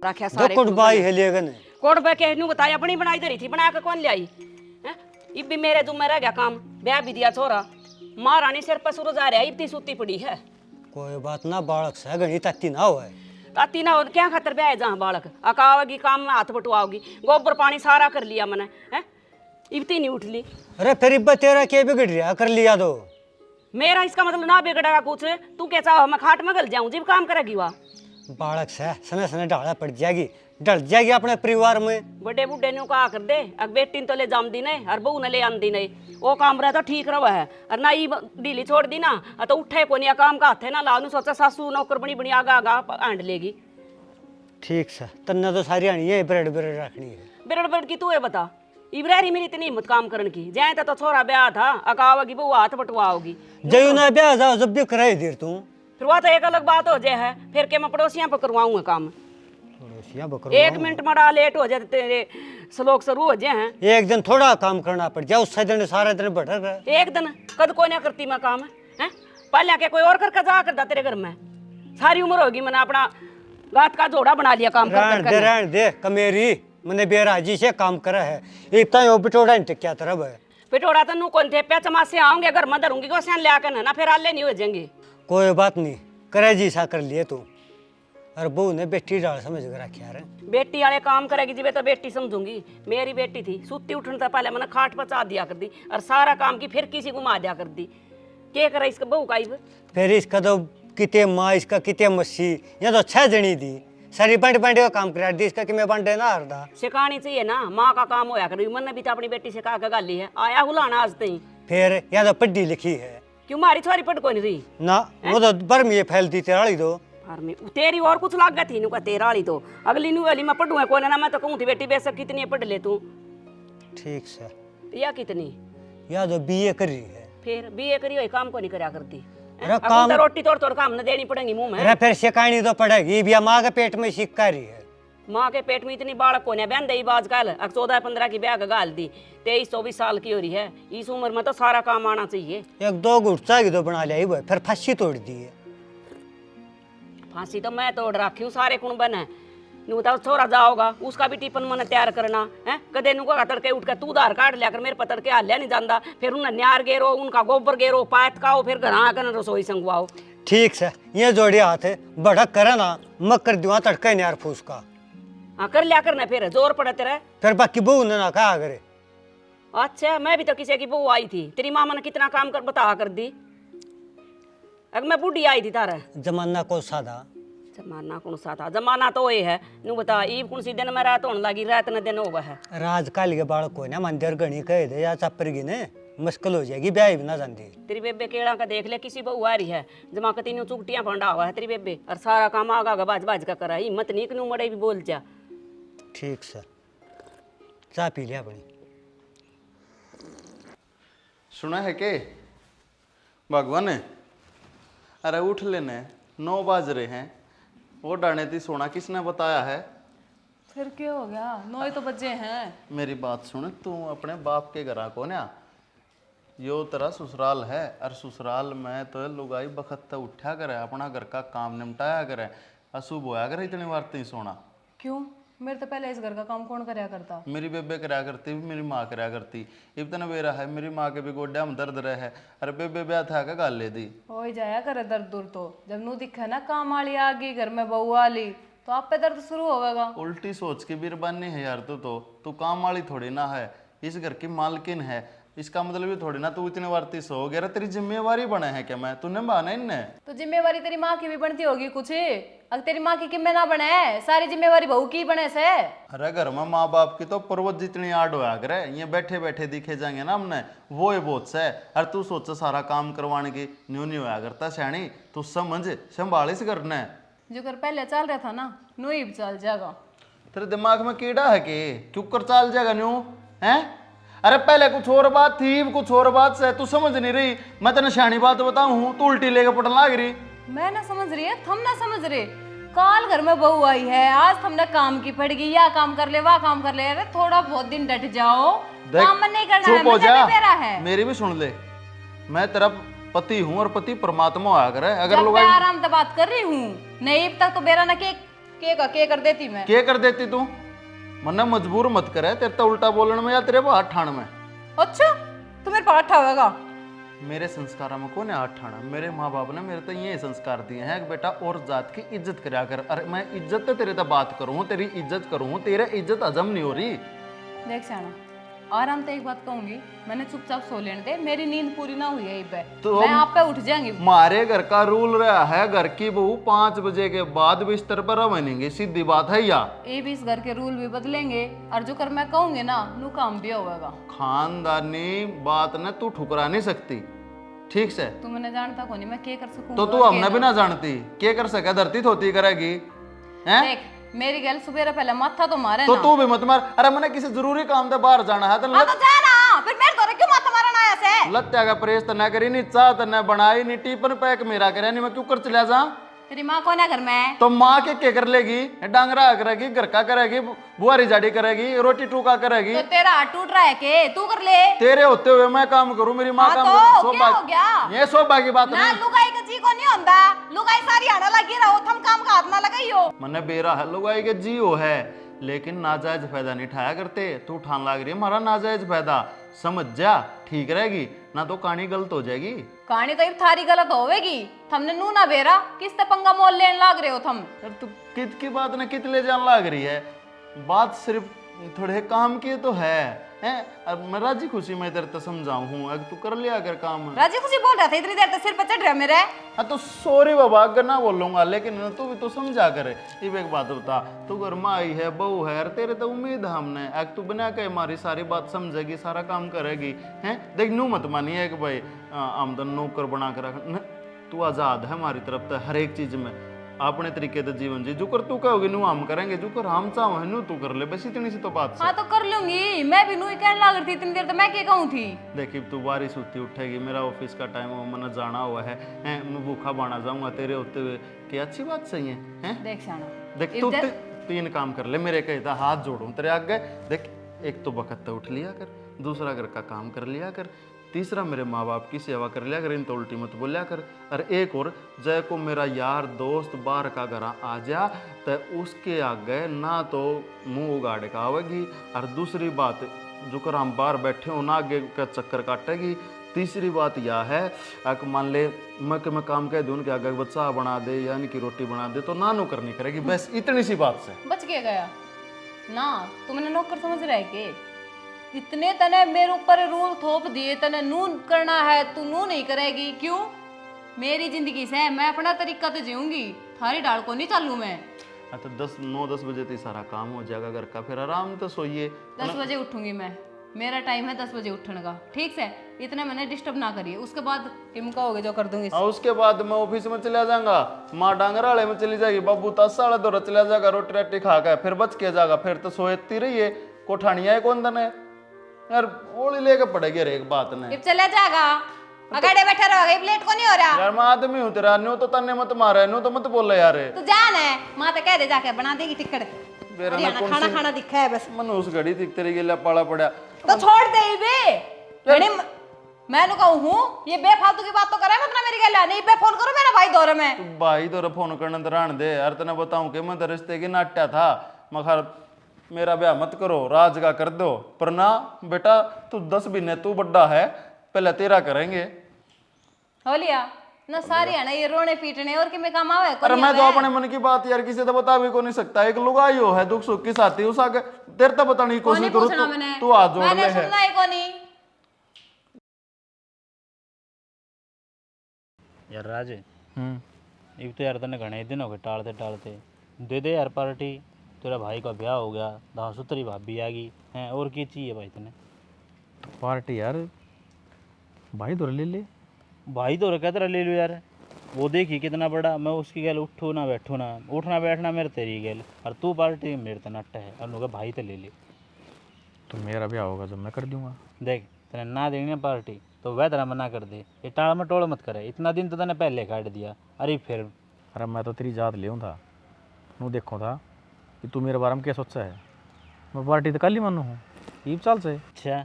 रखा सारे coat by है लेगन कोट पे के नु बताया अपनी बनाई धरी थी बना के कौन ले आई हैं इब भी मेरे जुम्मे रह गया काम ब्याह भी दिया छोरा महारानी सिर पर सूरज आ रहा है इतनी सूती पड़ी है कोई बात ना बालक से गणी तत्ती ना हो ताती ना हो क्या खातर ब्याह है जहाँ बालक अकावेगी काम में हाथ बटवाओगी गोबर पानी सारा कर लिया मैंने हैं इतनी नहीं उठ ली अरे फिर इब्बा तेरा क्या बिगड़ रहा कर लिया तो मेरा इसका मतलब ना बिगड़ेगा कुछ तू क्या चाहो मैं खाट में गल जाऊं जीव काम करेगी वह बालक से समय समय ढाला पड़ जाएगी डल जाएगी अपने परिवार में बड़े बुढ़े ने कहा कर दे अग बेटी तो ले जाम दी नहीं और बहू ने ले आंदी नहीं वो काम रहता ठीक रहा है और ना ये ढीली छोड़ दी ना तो उठे को नहीं काम का हाथ है ना लानू सोचा सासू नौकर बनी बनी आगा आगा आंड लेगी ठीक से तन्ना तो सारी आनी है ब्रेड ब्रेड रखनी है बिरड़ बिरड़ की तू है बता इब्राहिम मेरी इतनी हिम्मत काम करने की जाए तो छोरा ब्याह था अकावगी बहू हाथ बटवाओगी जयू ना ब्याह जाओ जब भी कराई देर तू फिर वह तो एक अलग बात हो जाए है फिर के मैं पड़ोसियां पर करवाऊंगा काम एक मिनट मरा लेट हो जाए तेरे श्लोक शुरू हो जाए हैं एक दिन थोड़ा काम करना पड़ जाए उससे दिन सारा दिन भटक रहा एक दिन कद को नहीं करती मैं काम है पहले के कोई और करके जा करता तेरे घर में सारी उम्र होगी मैंने अपना गात का जोड़ा बना लिया काम कर रहन दे कमेरी मैंने बेराजी से काम करा है इतना यो बिटोड़ा नहीं क्या तरफ है पिटोड़ा तो नू कौन थे पे चमासे आऊंगे घर में धरूंगी को सैन ले आकर ना फिर आले नहीं हो जाएंगे कोई बात नहीं करे जी सा कर लिए तू और बहू ने बेटी डाल समझ कर रखा है बेटी वाले काम करेगी जी तो बेटी समझूंगी मेरी बेटी थी सुती उठने से पहले मैंने खाट पर चा दिया कर दी और सारा काम की फिर किसी को मार दिया कर दी क्या करे इसका बहू का फिर इसका तो किते माँ इसका किते मस्सी या तो 6 जनी दी सारी बंट बंटे का काम करा दी इसका कि मैं बंटे ना हरदा सिखानी चाहिए ना माँ का काम होया कर मैंने भी तो अपनी बेटी से कहा गाली है आया हुलाना आज तई फिर या तो पढ़ी लिखी है क्यों मारी छोरी पढ़ कोई नहीं रही ना वो तो बर्मी फैलती तेराली तो तेरी और कुछ लाग गई थी नु का तेरा वाली तो अगली नु वाली मैं पढ़ूंगा कोई ना मैं तो कहूँ थी बेटी बेशक कितनी पढ़ ले तू ठीक से या कितनी या तो बीए कर रही है फिर बीए करी हुई काम को नहीं करा करती अरे काम तो रोटी तोड़ तोड़ काम न देनी पड़ेगी मुंह में अरे फिर सिखानी तो पड़ेगी बिया माँ के पेट में सिक्का रही है माँ के पेट में इतनी बालक को नहीं बहन दई बाज कल 14-15 की ब्याह गाल दी 23-24 साल की हो रही है इस उम्र में तो सारा काम आना चाहिए 1-2 गुस्सा की तो बना लिया वो फिर फांसी तोड़ दी है फांसी तो मैं तोड़ रखी हूँ सारे कुण बने नु बताओ छोरा जाओगा उसका भी टिफिन मैंने तैयार करना है कदे नु का तड़के उठ के तू धार काट लिया कर मेरे पतड़ के हालिया नहीं जाता फिर उन्हें न्यार गेरो उनका गोबर गेरो पायत खाओ फिर घर आकर रसोई संगवाओ ठीक से ये जोड़े हाथ है बड़ा करे ना मकर दुआ तड़का ही यार फूस का हाँ कर लिया करना फिर जोर पड़े तेरा फिर बाकी बहू ने ना कहा करे अच्छा मैं भी तो किसी की बहू आई थी तेरी मामा ने कितना काम कर बता कर दी अगर मैं बूढ़ी आई थी तारा जमाना को सादा जमाना कौन सा था जमाना तो ये है नु बता ईब कौन सी दिन में रात होने लगी रात न दिन होगा है राजकाल के बालक को ना मंदिर गणी कह दे या चप्पर की ने मुश्किल हो जाएगी ब्याह भी ना जानती तेरी बेबे केड़ा का देख ले किसी बहू आ रही है जमा कती नु चुगटियां फंडा हुआ है तेरी बेबे और सारा काम आगा बाज बाज का करा हिम्मत नहीं कि नु मड़े भी बोल जा ठीक सर चा पी लिया अपनी सुना है के भगवान अरे उठ लेने 9 बज रहे हैं वो डाने थी सोना किसने बताया है फिर क्या हो गया 9 तो बजे हैं मेरी बात सुन तू अपने बाप के घर को ना यो तेरा ससुराल है और ससुराल में तो लुगाई बखत उठा करे अपना घर का काम निपटाया करे अशुभ होया करे इतनी बार नहीं सोना क्यों मेरे तो पहले इस घर का काम कौन करया करता मेरी बेबे कराया करती मेरी माँ कराया करती इतना बेरा है मेरी माँ के भी गोड्या में दर्द रहे है अरे बेबे ब्याह था क्या गाल ले दी हो ही जाया करे दर्द दूर तो जब नू दिखा ना काम वाली आ गई घर में बहू वाली तो आप पे दर्द शुरू होगा उल्टी सोच की बिरबानी है यार तू काम वाली थोड़ी ना है इस घर की मालकिन है इसका मतलब ये थोड़ी ना तू इतनी बार सो गया तेरी जिम्मेवारी बने है क्या मैं तूने बना इनने तो जिम्मेवारी तेरी माँ की भी बनती होगी कुछ अगर तेरी माँ की किम्मे ना बने सारी जिम्मेवारी बहू की बने से अरे घर में माँ बाप की तो पर्वत जितनी आड़ होया करे ये बैठे बैठे दिखे जाएंगे ना हमने वो है बहुत से अरे तू सोच सारा काम करवाने की न्यू न्यू होया करता सैनी तू समझ संभाली से करना है जो कर पहले चल रहा था ना नू ही चल जाएगा तेरे दिमाग में कीड़ा है कि क्यों कर चल जाएगा न्यू है अरे पहले कुछ और बात थी कुछ और बात से तू समझ नहीं रही मैं तेने शानी बात बताऊं तू उल्टी लेके पटन लाग रही मैं ना समझ रही है थम ना समझ रहे काल घर में बहू आई है आज हमने काम की पड़ेगी या काम कर ले वाह काम कर ले अरे थोड़ा बहुत दिन डट जाओ काम मन नहीं करना है मैं तेरा है मेरी भी सुन ले मैं तेरा पति हूँ और पति परमात्मा होया करे अगर जब लोग मैं आराम से बात कर रही हूँ नहीं तक तो बेरा ना कि के कर देती मैं। क्या कर देती तू? मन्ना मजबूर मत करे, तेरे तो उल्टा बोलने में या तेरे को हाथ ठाण में। अच्छा तू मेरे पास ठावेगा? मेरे संस्कारों में कौन है हाथ ठाना? मेरे माँ बाप ने मेरे तो ये संस्कार दिए हैं कि बेटा और जात की इज्जत करा कर। अरे मैं इज्जत तो तेरे तो बात करूँ, तेरी इज्जत करूँ, तेरे इज्जत हजम नहीं हो रही। देख साना, आराम से एक बात कहूंगी, मैंने चुपचाप सो लेने दे, मेरी नींद पूरी ना हुई है इस पे तो मैं आप पे उठ जाऊंगी। हमारे घर का रूल रहा है, घर की बहू 5 बजे के बाद बिस्तर पर रवेंगी, सीधी बात है या? ये भी इस घर के रूल भी बदलेंगे और जो कर मैं कहूंगी ना नू काम भी होगा। खानदानी बात ने तू ठुकरा नहीं सकती, ठीक से? तू मैंने जानता को नहीं, मैं क्या कर सकूं? तो तू हमने भी ना जानती, क्या कर सके? धरती थोती करेगी हैं? देख मेरी गल सुबह पहले माथा तो मारे तो ना। तू भी मत मार। अरे मैंने किसी जरूरी काम से बाहर जाना है तो हाँ तो जा ना, फिर मेरे द्वारा क्यों माथा मारना आया से? लत्या का प्रेस तो ना करी, नहीं चाह तो ना बनाई, नहीं टीपन पैक मेरा करे, नहीं मैं क्यों कर चला जा? तेरी माँ कौन है घर में? तो माँ के क्या कर लेगी? डांगरा करेगी, घर का करेगी, बुआरी जाड़ी करेगी, रोटी टूका करेगी। तो तेरा हाथ टूट रहा है के तू कर ले? तेरे होते हुए मैं काम करूं, मेरी माँ हाँ काम तो करे, क्या हो गया? ये सौभाग्य की बात ना नहीं। लुगाई का जी को नहीं होता, लुगाई सारी आना लगी रहो, थम काम का हाथ ना लगाइयो। मने बेरा है लुगाई के जियो है, लेकिन नाजायज फायदा नहीं उठाया करते। तू ठान लाग रही है हमारा नाजायज फायदा, समझ जा, ठीक रहेगी ना तो कहानी गलत हो जाएगी। कहानी तो ये थारी गलत होवेगी, थमने नू ना बेरा किस ते पंगा मोल लेने लाग रहे हो थम। यार तू कित की बात ना कित ले जान लाग रही है? बात सिर्फ थोड़े काम की तो है हैं? अब मैं राजी खुशी में तेरे तो समझाऊं हूं, अगर तू कर लिया अगर काम। राजी खुशी बोल रहा था, इतनी देर तक सिर पर चढ़ रहा मेरे। हाँ तो सॉरी बाबा अगर ना बोलूंगा, लेकिन तू भी तो समझा करे। ये एक बात बता, तू घर में आई है, बहू है, और तेरे तो उम्मीद है हमने एक तू बना के हमारी सारी बात समझेगी, सारा काम करेगी हैं? देख नू मत मानी है कि भाई आमदन नौकर बना कर रख, तू आजाद है हमारी तरफ तो हर एक चीज में, अपने तरीके से जीवन जी। जो कर तू कहोगे नू हम करेंगे, जो कर हम चाहो है नू तू कर ले, बस इतनी सी तो बात हाँ तो कर लूंगी, मैं भी नू ही कहने लाग रही थी इतनी देर तो मैं क्या कहूँ थी। देखी तू बारिश होती उठेगी, मेरा ऑफिस का टाइम हो, मैंने जाना हुआ है हैं? मैं भूखा बाना जाऊंगा तेरे होते हुए, क्या अच्छी बात सही है हैं? देख शाना, देख तू 3 काम कर ले मेरे, कहता हाथ जोड़ूं तेरे आगे। देख एक तो वक्त उठ लिया कर, दूसरा घर का काम कर लिया कर, तीसरा मेरे माँ बाप की सेवा कर लिया कर, इन तो उल्टी मत बोलिया कर। और एक और, जय को मेरा यार दोस्त बाहर का घर आ जा तो उसके आगे ना तो मुंह उगाड़ का आवेगी, और दूसरी बात जो कर हम बाहर बैठे हो ना आगे का चक्कर काटेगी। तीसरी बात यह है कि मान ले मैं काम कह दूँ कि आगे बच्चा बना दे यानी कि रोटी बना दे तो ना नौकर नहीं करेगी, बस इतनी सी बात से बच के गया ना। तुमने नौकर समझ रहा है के? इतने तने मेरे ऊपर रूल थोप दिए, तने नू करना है तू नू नहीं करेगी, क्यों? मेरी जिंदगी से मैं अपना तरीका तो जीऊंगी, थारी डाल को नहीं चालू मैं। तो 9-10 बजे तक सारा काम हो जाएगा घर का, फिर आराम तो सोइए। 10 बजे उठूंगी मैं, मेरा टाइम है 10 बजे उठने का, ठीक से? इतने मैंने डिस्टर्ब ना करिए, उसके बाद तुम कहोगे जो कर दूंगी। हाँ उसके बाद मैं ऑफिस में चला जाऊंगा, माँ डांगर वाले में चली जाएगी, बाबू 10 साढ़े 2 चला जाएगा रोटी राटी खा के, फिर बच के जाएगा, फिर तो सोती रही है कोठानिया कौन दन है यार, ओली लेके पड़ेगी हर एक बात ने। चले जाएगा अगाड़े बैठा रहोगे, प्लेट को नहीं हो रहा यार मैं आदमी हूँ तेरा, न्यू तो तन्ने मत मारे, न्यू तो मत बोले यार। तू जान है माँ तो कह दे जाके बना देगी टिकट, मेरा ना कौन खाना खाना दिखा है बस। मन उस घड़ी थी तेरे के लिए पाला पड़ा तो छोड़ दे बे, मैंने कहूँ हूँ ये बेफालतू की बात तो करे मत ना मेरी गल, नहीं पे फोन करो मेरा भाई दौरे में। तू भाई तो फोन करने दरान दे यार, तेने बताऊं कि मैं तो रिश्ते की नाट्या था, मगर मेरा ब्याह मत करो, राज का कर दो, पर ना बेटा तू 10 महीने तू बड्डा है, पहले तेरा करेंगे। हो लिया ना सारी है ना ये रोने पीटने और कि मैं काम आवे। अरे मैं तो अपने मन की बात यार किसी तो बता भी को नहीं सकता, एक लुगाई हो है दुख सुख की साथी, उस आगे तेरे तो बताने की कोशिश करूँ तू हाथ जोड़ ले है। यार राज एक तो यार तने घने दिन हो गए टालते टालते, दे दे यार पार्टी, तेरा भाई का ब्याह हो गया, दासुतरी भाभी आ गई हैं, और क्या चाहिए भाई तने? तो पार्टी यार भाई तो ले ले, भाई तो रखा तेरा ले लो यार, वो देखी कितना बड़ा, मैं उसकी गैल उठू ना बैठू ना, उठना बैठना मेरे तेरी गैल, और तू पार्टी मेरे तो नट्टा है, और लोग भाई तो ले ले। तो मेरा ब्याह होगा जब मैं कर दूंगा। देख तेने ना देनी ना पार्टी तो वह तेरा मना कर दे, ये टाल में टोल मत करे, इतना दिन तो तने पहले काट दिया। अरे फिर अरे मैं तो तेरी जात ले था, नू देखो था कि तू मेरे बारे में क्या सोचा है, मैं पार्टी तो कल ही मानू हूँ ईब साल से। अच्छा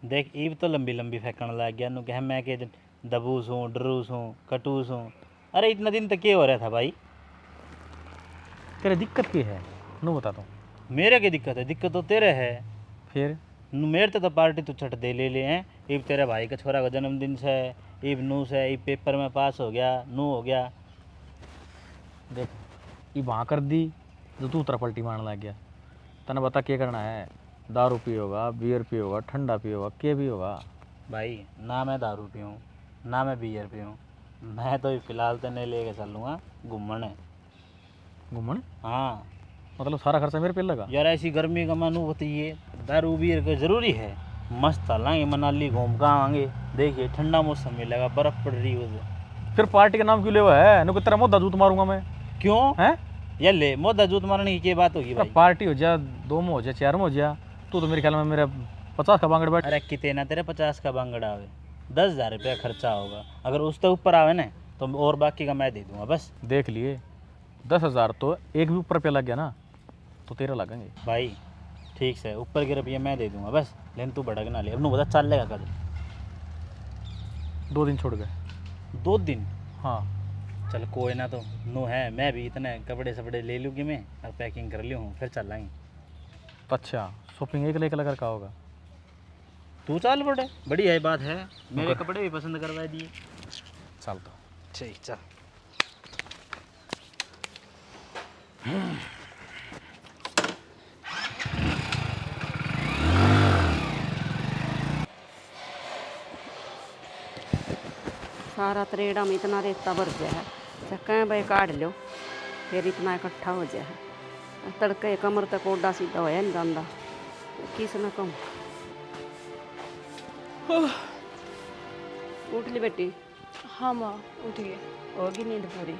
देख ईब तो लंबी लंबी फेंकने लग गया, नु कह मैं के दबूस हूँ, डरूस हूँ, कटूस हूँ। अरे इतना दिन तक क्या हो रहा था भाई? तेरे दिक्कत की है नू बता तू। मेरे की दिक्कत है? दिक्कत तो तेरे है। फिर मेरे तो पार्टी तू छट दे ले ले हैं। इब तेरे भाई का छोरा का जन्मदिन से, इब नू से, इब पेपर में पास हो गया, नू हो गया। देख ये वहाँ कर दी जो तू तरफ पलटी मारने लग गया। तने बता क्या करना है, दारू पियोगा, बियर पियोगा, ठंडा पियोगा, क्या भी होगा। भाई ना मैं दारू पीऊँ ना मैं बियर पीऊँ, मैं तो फिलहाल तेने लेके चलूँगा घूमने। घूमने हाँ मतलब सारा खर्चा मेरे पे लगा। यार, ऐसी गर्मी का मानू बताइए, दारू बियर का ज़रूरी है। मस्त चलेंगे मनाली, घूम कर आएंगे। देखिए ठंडा मौसम मिलेगा, बर्फ़ पड़ रही है। फिर पार्टी का नाम क्यों ले हुआ है, नुको तेरा मुद्दा जूत मारूंगा मैं। क्यों हैं ये ले मोदा जूत मारने की क्या बात होगी भाई? पार्टी हो जा, 2 में हो जा, 4 में हो जा, तू तो मेरे ख्याल में मेरा 50 का बांगड़ बैठ। अरे कितने ना तेरे 50 का बांगड़ा आवे, 10,000 रुपया खर्चा होगा। अगर उससे ऊपर आवे ना तो और बाकी का मैं दे दूंगा बस। देख लिए 10,000 तो एक भी ऊपर रुपया लग गया ना तो 13 लगेंगे। भाई ठीक से ऊपर के रुपये मैं दे दूंगा बस, लेकिन तू भड़क ना ले। अब नू बता चल लेगा कल? 2 दिन छोड़ गए। 2 दिन? हाँ चल कोई ना, तो नू है, मैं भी इतने कपड़े सपड़े ले लूँगी मैं और पैकिंग कर ली हूँ, फिर चल आएंगे। तो अच्छा शॉपिंग एक लेकर लगा का होगा। तू चल बड़े, बड़ी है बात है, मेरे कपड़े भी पसंद करवा दिए। चल तो ठीक चल। सारा त्रेड़ा में इतना रेता भर गया है, कहीं भाई काट लो फिर इतना इकट्ठा हो जाए है। तड़के कमर तक ओडा सीधा होया नहीं जाता, किस न कहूँ। उठ ली बेटी? हाँ माँ उठ गए। होगी नींद पूरी?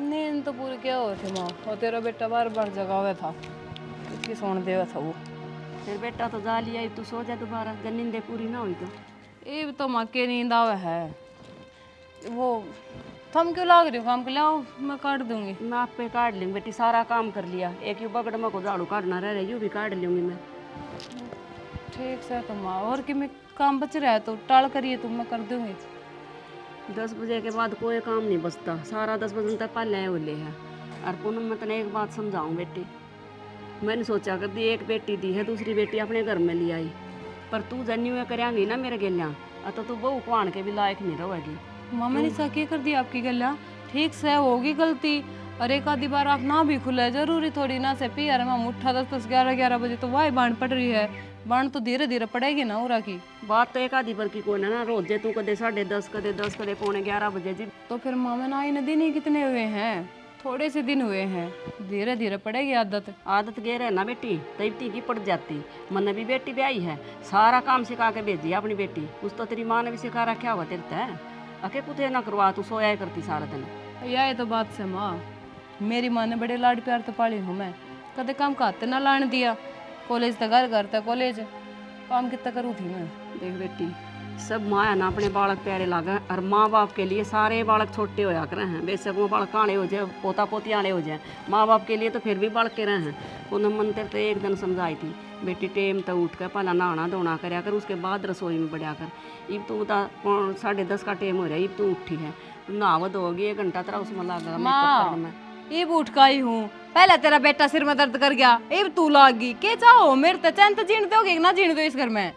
नींद तो पूरी क्या हो थी माँ, और तेरा बेटा बार बार जगा हुआ था, उसकी सोने देवा था वो। फिर बेटा तो जा लिया, तू सो जा दोबारा, जब नींद पूरी ना हुई तो। ये तो माँ के नींद आवे है। वो थम क्यों लाग रही हो, काम के लाओ मैं काट दूंगी। मैं आप पे काट लूँगी बेटी, सारा काम कर लिया। एक यू बगड़ में को झाड़ू काटना रह यूँ भी काट लूँगी मैं। ठीक से तो माँ, और कि मैं काम बच रहा है तो टाल करिए तो मैं कर दूंगी। 10 बजे के बाद कोई काम नहीं बचता, सारा 10 बजे तक पहले होले है। और पूनम मैं तने एक बात समझाऊं बेटी, मैंने सोचा कर दी एक बेटी दी है, दूसरी बेटी अपने घर में ले आई, पर तू जन्यू करेंगी ना मेरे गेलियाँ तो तू बहू कुआन के भी लायक नहीं रहेगी। माँ मैंने सके कर दी आपकी गला, ठीक से होगी गलती। और एक आधी बार आप ना भी खुला, जरूरी थोड़ी ना से पी। अरे मैं उठा 10 11 बजे तो वाही बाण पड़ रही है, बाण तो धीरे धीरे पड़ेगी ना उरा की। बात तो एक आधी पर की कोई ना, रोज जे तू कदे 10:30 कदे 10 कदे 11 बजे जी। तो फिर मामा ना इन दिन ही कितने हुए हैं, थोड़े से दिन हुए हैं, धीरे धीरे पड़ेगी आदत। आदत गे रहे ना बेटी, तब ती की पड़ जाती। मन भी बेटी ब्याही है, सारा काम सिखा के भेजी है अपनी बेटी। कुछ तो तेरी माँ ने भी सिखा रखा हुआ तेरे है, अके कुछ ना करवा, तू सोया ही करती सारा दिन। यह तो बात से माँ, मेरी माँ ने बड़े लाड प्यार तो पाली हूँ मैं, कदे काम का हाथ ना लाने दिया। कॉलेज तो घर घर तक कॉलेज, काम कितना करूँ थी मैं। देख बेटी, सब माँ है ना अपने बालक प्यारे लागे, और माँ बाप के लिए सारे बालक छोटे होया करे हैं। बेशक वो बालक काले हो जाए, पोता पोती आले हो जाए, माँ बाप के लिए तो फिर भी बालक के रहे हैं। उन्हें मंत्र तो एक दिन समझाई थी, बेटी टेम तो उठ कर पहला नहाना धोना करया कर, उसके बाद रसोई में बढ़िया कर। इब तू 10:30 का टेम हो रहा है, इब तू उठी है, नहाव धोगी 1 घंटा तेरा उसमें लगा मेकअप करने में। इब उठ का ही हूँ, पहले तेरा बेटा सिर में दर्द कर गया, इब तू लागी के चाहो मेरे तो चैन तो जीण दोगे ना जीण दो इस घर में।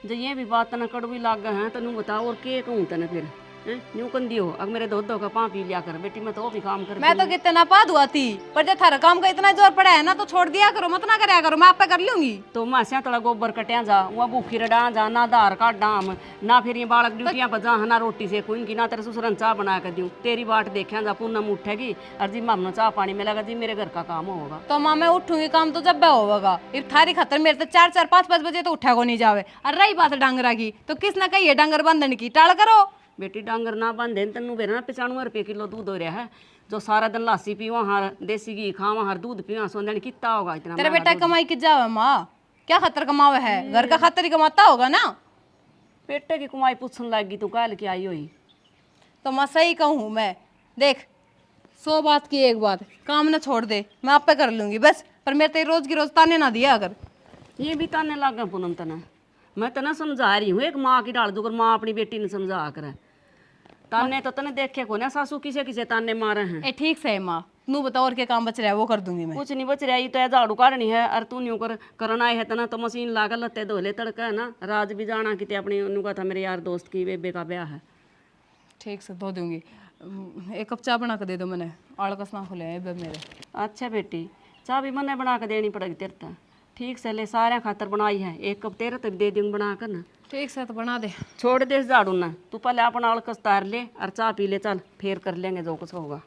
जो ये भी बात तना कड़वी लाग है तो नू बताओ और के कहूँ तने फिर न्यू कंदी हो। अगर मेरे दूध का पाँ पी लिया कर बेटी, मैं तो वो भी काम कर। मैं तो कितना पा दुआ थी, पर जब थारा काम का इतना जोर पड़ा है ना तो छोड़ दिया करो, मत ना करया करो, मैं आप पे कर लूंगी। तो मासिया तला गोबर कटिया जा, वहाँ भूखी रडा जा, ना आधार कार्ड डाम ना, फिर ये बालक ड्यूटियाँ पर जा, ना रोटी से कोई ना तेरे ससुरन चाह बना कर दूँ। तेरी बाट देखा जा, पूनम उठेगी और जी मामनो चाह पानी मिलेगा, जी मेरे घर का काम होगा। तो माँ मैं उठूंगी, काम तो जब होगा। इब थारी खतर मेरे तो 4 5 बजे तो उठा को नहीं जावे। और रही बात डांगरा की, तो किस ना कही डांगर बंधन की, टाल करो। बेटी डांगर ना बांधे तेनू बेरा ना 95 रुपये किलो दूध हो रहा है, जो सारा दिन लासी पीवा हर देसी घी खावा हर दूध पीवा, सोचने कितना होगा इतना। तेरा बेटा कमाई कि जावे माँ, क्या खतर कमावे है, घर का खतर ही कमाता होगा ना। पेटे की कमाई पूछने लगी तू कल की आई हुई। तो मैं सही कहूँ मैं, देख 100 बात की एक बात, काम ना छोड़ दे, मैं आप पे कर लूंगी बस, पर मेरे तेरे रोज की रोज ताने ना दिया अगर। ये भी ताने लग गए पूनम तना, मैं तना समझा रही हूँ, एक माँ की डाल दूकर माँ अपनी बेटी ने समझा करे। ताने तो तने देखे को ना सासू किसे किसे ताने मारे हैं। ए ठीक से है माँ, नू बताओ और क्या काम बच रहा है वो कर दूंगी मैं। कुछ नहीं बच रहा, ये तो है झाड़ू काटनी है और तू न्यू करना है तना तो मशीन लागल लत्ते धोले तड़का है ना। राज भी जाना कि अपनी उन्हों का था मेरे यार दोस्त की बेबे का ब्याह है। ठीक से धो दूंगी। एक कप चाय बना के दे दो, मैंने आड़कस ना खुले हैं मेरे। अच्छा बेटी, चाय भी मन्ने बना के देनी पड़ेगी तेरे तक। ठीक से ले, सारे खातर बनाई है, एक कप तेरे तक दे दूंगी बना कर ना। ठीक से तो बना दे। छोड़ दे इस झाड़ू ना, तू पहले अपना आड़कस तार ले और चाय पी ले, चल फिर कर लेंगे जो कुछ होगा।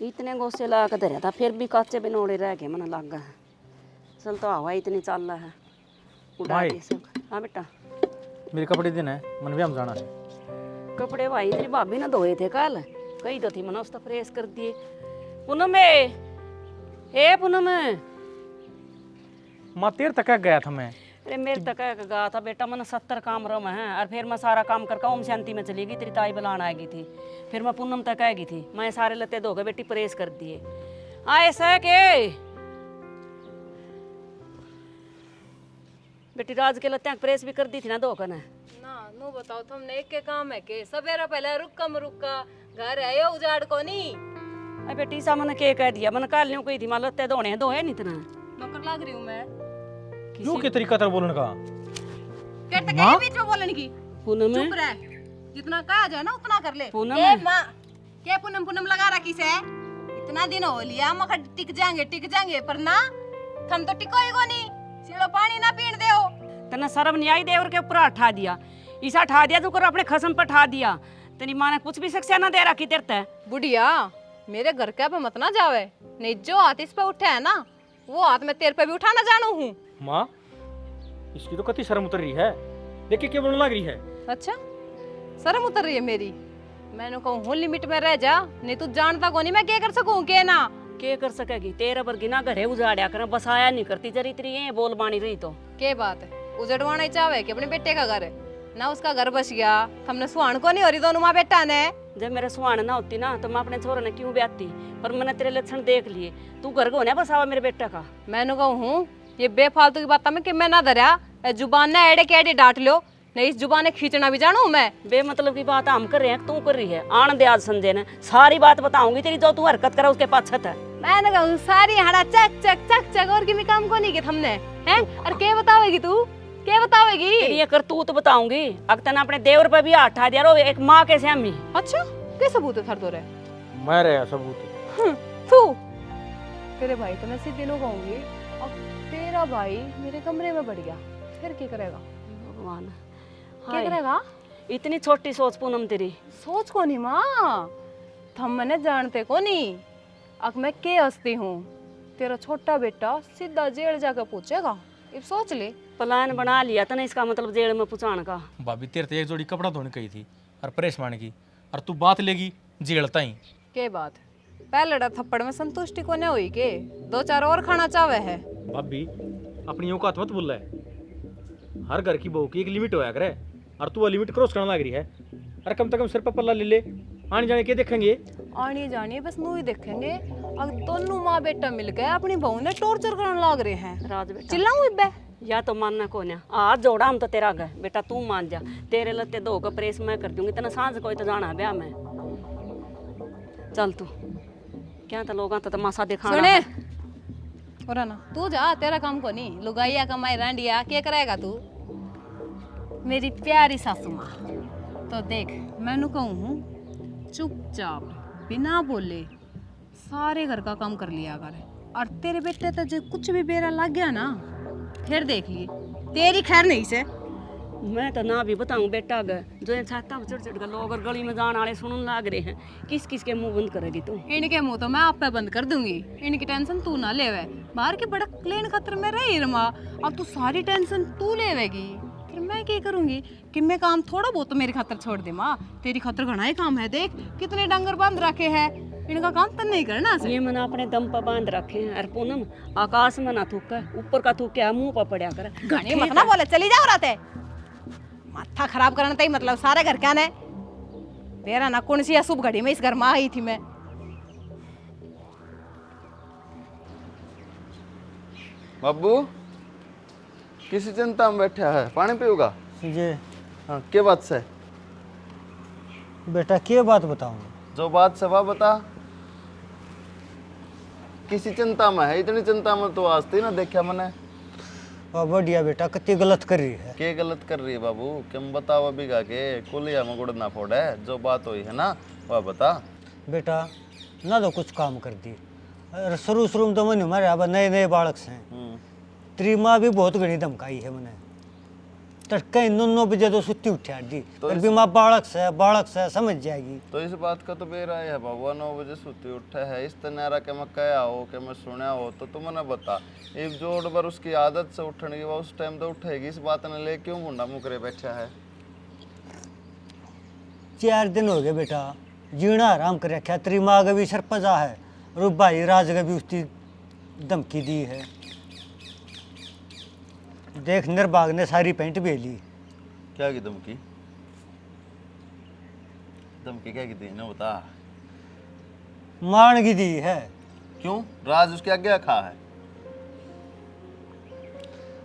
इतने गोसे ला के धरिया था, फिर भी काचे बिनोड़े रह गए मन लग है। चल तो हवा इतनी चल रहा है उड़ा भाई। के सब। हाँ बेटा, मेरे कपड़े दिन है, मन भी हम जाना है। कपड़े भाई तेरी भाभी ना धोए थे कल, कही तो थी मना उसका प्रेस कर दिए। पूनम ए पूनम, माँ तेर तक गया था मैं। अरे मेरे तक गा था बेटा, मन 70 काम रम है और फिर मैं सारा काम करके ओम शांति में चली गई, तेरी ताई बुलाने आएगी थी। फिर मैं पूनम तक आएगी थी, मैं सारे लत्ते धो के बेटी प्रेस कर दिए। ऐसा के बेटी राज के लत्ते प्रेस भी कर दी थी ना धो कर ना। नो बताओ तुमने एक के काम है के सवेरा पहले रुक्का घर आयो उजाड़ को नहीं। अरे बेटी सा मैंने के कह दिया, मैंने कल न्यू कही थी मैं लत्ते धोने हैं, धोए नहीं इतना। नौकर लाग रही हूँ मैं। क्यों के तरीका तर बोलने का? फिर तक के बीच में बोलने की। पूनम चुप रह, जितना कहा जाए ना उतना कर ले। पूनम ए माँ, क्या पूनम पूनम लगा रखी से? इतना दिन हो लिया मखा टिक जाएंगे पर ना थम तो टिको ही को नहीं। सिलो पानी ना पीण दे हो। तना शर्म नहीं आई, देवर के ऊपर उठा दिया, ईसा उठा दिया तो कर अपने खसम पर उठा दिया। तेरी माँ ने कुछ भी शिक्षा ना दे रखी तेरे ते। बुढ़िया मेरे घर के पे मत ना जावे, नहीं जो हाथ इस पे उठे है ना वो हाथ में तेरे पे भी उठाना जानू हूँ। माँ इसकी तो कति शर्म उतर रही है, देखिए क्या बोलने लग रही है। अच्छा शर्म उतर रही है मेरी? मैंने कहूँ हूँ लिमिट में रह जा, नहीं तू जानता को नहीं मैं क्या कर सकूँ के ना। के कर सकेगी, तेरे वर्गी ना घरे उजाड़िया कर, बसाया नहीं करती जरी तेरी ये बोल बानी रही तो। के बात है, उजड़वाना ही चाहे कि अपने बेटे का घर ना उसका घर बस गया। हमने सुहान को नहीं हो रही दोनों माँ बेटा ने। जब मेरे सुहान ना होती ना तो मैं अपने छोरे ने क्यों ब्याती, पर मैंने तेरे लक्षण देख लिए, तू घर को ना बसावा मेरे बेटा का। मैंने कहूँ ये बेफालतू की बात में कि मैं ना धरया जुबान ना एड़े के एड़े डांट लो, नहीं इस जुबान ने खींचना भी जानू मैं। बेमतलब की बात हम कर रहे हैं, तू कर रही है। आन दे आज संजय ने सारी बात बताऊंगी तेरी, जो तू हरकत करा उसके पाछत है। मैंने कहूँ सारी हड़ा चक चक चक चक और की काम को नहीं की हमने हैं। और क्या बतावेगी तू, क्या बतावेगी? तेरी ये करतूत बताऊंगी। अगर अपने देवर पे भी हाथ उठा दिया रो एक माँ के सामने। अच्छा क्या सबूत है थर रे? मैं रहा सबूत। तू तेरे भाई तो मैं सीधे नो कहूंगी, अब तेरा भाई मेरे कमरे में बढ़ गया फिर क्या करेगा? भगवान क्या करेगा? इतनी छोटी सोच पूनम तेरी। सोच को नहीं माँ, थम मैंने जानते को नहीं। अब मैं के हंसती हूँ, तेरा छोटा बेटा सीधा जेल जाकर पूछेगा। अब सोच ले। प्लान बना लिया था ना, इसका मतलब जेल में पहुंचाने का। भाभी तेरे तो एक जोड़ी कपड़ा धोने कही थी और प्रेस मान की, और तू बात लेगी जेल ताई। के बात पहले लड़ा थप्पड़ में संतुष्टि को नहीं हुई के दो चार और खाना चाहे है। भाभी अपनी औकात मत भूल रहा है, हर घर की बहू की एक लिमिट होया करे, और तू वो लिमिट क्रॉस करने लग रही है। अरे कम से कम सिर पर पल्ला ले ले, आने जाने के देखेंगे। आनी जानी बस नू ही देखेंगे। अब दोनों माँ बेटा मिल गए अपनी बहू ने टॉर्चर करने लग रहे हैं। राज बेटा चिल्लाऊं इब्बे? या तो मानना को ना, आज जोड़ा हम तो तेरा गए बेटा, तू मान जा। तेरे लत्ते धो के प्रेस मैं कर दूंगी, तना सांझ कोई तो जाना है ब्याह में। चल तू क्या तो लोग तो तमाशा दिखाना सुने है। और ना तू जा, तेरा काम को नहीं। लुगाइया कमाई रांडिया क्या करेगा तू? मेरी प्यारी सासू माँ तो देख, मैनू कहूँ चुपचाप बिना बोले सारे घर का काम कर लिया कर। और तेरे बेटे तो जो कुछ भी बेरा लग गया ना फिर देख लिए तेरी खैर नहीं से। मैं तो ना भी बताऊं बेटा गए जो ये छाता चढ़ चढ़ कर लोग और गली में जाने वाले सुनने लग रहे हैं, किस किस के मुंह बंद करेगी तू? इनके मुंह तो मैं आप पे बंद कर दूंगी, इनकी टेंशन तू ना लेवे। बाहर के बड़ा क्लीन खतर में रही रमा, अब तू सारी टेंशन तू लेवेगी, फिर मैं क्या करूंगी? कि मैं काम थोड़ा बहुत तो मेरी खातर छोड़ दे माँ, तेरी खातर घना ही काम है। देख कितने डंगर बांध रखे हैं, इनका काम तन नहीं करना। ये मैंने अपने दम पर बांध रखे हैं। और पूनम आकाश में ना थूका, ऊपर का थूके मुंह पर पड़ा कर। घनी मत ना बोले, चली जाओ राते माथा खराब करना तई मतलब सारे घर क्या ने। तेरा ना कौन सी अशुभ घड़ी में इस घर में आई थी मैं। बाबू किसी चिंता में बैठा है, पानी पीऊगा? जी हाँ, क्या बात से? बेटा क्या बात बताऊँ? जो बात से वह बता। किसी चिंता में है? इतनी चिंता में तो आज थी ना देखा मैंने। वाह बढ़िया बेटा, कितनी गलत कर रही है। क्या गलत कर रही है बाबू? क्यों बताओ अभी गा के कुलिया में गुड़ ना फोड़े। जो बात हुई है ना वह बता। बेटा ना तो कुछ काम कर दी, और शुरू शुरू में तो मैंने हमारे अब नए नए बालक से तेरी माँ भी बहुत घनी धमकाई है मैंने। तड़के 9 बजे तो सुती उठा दी, पर भी माँ बालक से समझ जाएगी। तो इस बात का तो बेरा है बाबू, 9 बजे सुती उठे है इस तनारा के मैं कया हो के मैं सुना हो तो तुम ना बता। एक जोड़ बार उसकी आदत से उठने की उस टाइम तो उठेगी, इस बात ने ले क्यों मुंडा मुकरे बैठा है? 4 दिन हो गए बेटा, जीना आराम कर रखा। तेरी माँ का भी सरपजा है और वो भाई राज का भी उसकी धमकी दी है। देख निर्बाग ने सारी पेंट भी ली। क्या की धमकी? धमकी क्या की दी ना बता। मान की दी है। क्यों? राज उसके आगे खा है?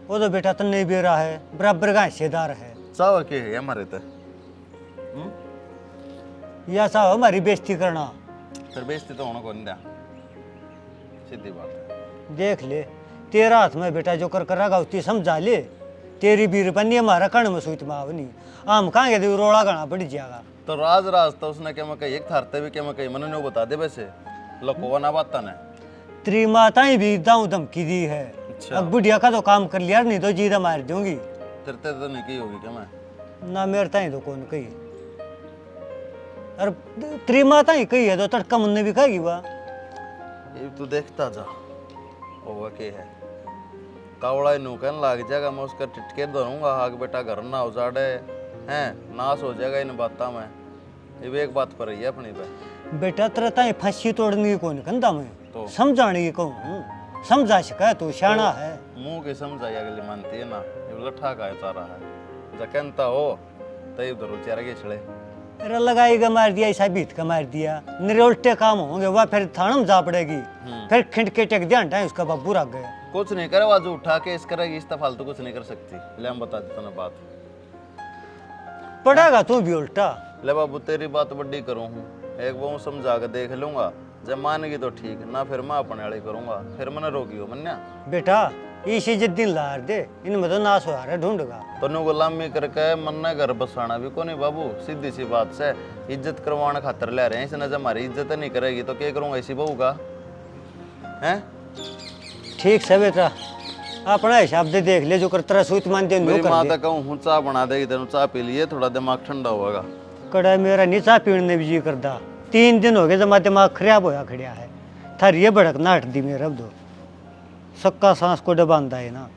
वो तो बेटा तन्ने भी रहा है, बराबर का हिस्सेदार है। चाव के है हमारे तो या साहब हमारी बेइज्जती करना। फिर बेइज्जती तो होना कौन दिया, सीधी बात है। देख ले तेरा हाथ में बेटा जो कर कर रहा उसकी समझा ले। तेरी बीर बनी हमारा कण में सुई मावनी आम कहाँ गए रोड़ा गाना पड़ जाएगा। तो राज तो उसने क्या मैं कही एक थारते भी क्या मैं कही मैंने बता दे वैसे लको ना बात ने। तेरी माता ही भी दाऊ धमकी दी है। अच्छा। अब बुढ़िया का तो काम कर लिया, नहीं तो जीदा मार दूंगी। तेरे तो नहीं की होगी क्या मैं? ना मेरे ताई तो कौन कही, और तेरी माता ही कही है तो तड़का मुन्ने भी खाएगी वह। ये तू देखता जा होगा के है कावड़ा नूकन लाग जाएगा, मैं उसका टिटके धरूंगा आग बेटा घर ना उजाड़े हैं नाश हो जाएगा इन बातों में। ये भी एक बात पर रही है अपनी पे। बेटा तेरा ताई फांसी तोड़ने की कौन कंधा में तो समझाने की कहूँ, समझा सका तू शाना है। मुंह की समझाई अगली मानती है ना, ये लठा का है सारा है जकनता हो तय उधर चेहरा के छड़े। अरे लगाएगा मार दिया, ऐसा बीत का मार दिया, निरोल्टे काम होंगे वह फिर थाना में जा पड़ेगी। फिर खिंड के टेक ध्यान टाइम उसका बाबू रख गया। कुछ नहीं करे बाजू उठा के इस करेगी इस फालतू कुछ नहीं कर सकती। ले हम बता देता ना बात पड़ेगा तू भी उल्टा। ले बाबू तेरी बात बड़ी करूँ हूँ, एक वो समझा के देख लूंगा, जब मानेगी तो ठीक ना फिर मैं अपने वाली करूंगा, फिर मैंने रोकी हो मन्या। बेटा इसी जिद दिन लार दे, इनमें तो नाश हो रहा ढूंढगा। तनु गुलामी करके मन ने घर बसाना भी कोनी बाबू, सीधी सी बात से इज्जत करवाने खातर ले रहे हैं। इसने जब हमारी इज्जत नहीं करेगी तो क्या करूंगा इसी बहू का हैं? ठीक से बेटा अपना हिसाब से देख ले, जो करता सूत मान दे मेरी माँ कर तो कहूँ हूँ चाह बना देगी तेन, चाह पी लिए थोड़ा दिमाग ठंडा होगा। कड़ा मेरा नीचा पीने भी जी करदा। 3 दिन हो गए जब दिमाग खराब होया खड़िया है। थारी ये भड़क ना हट दी मेरा अब दो सक्का सांस को डबांदा है ना।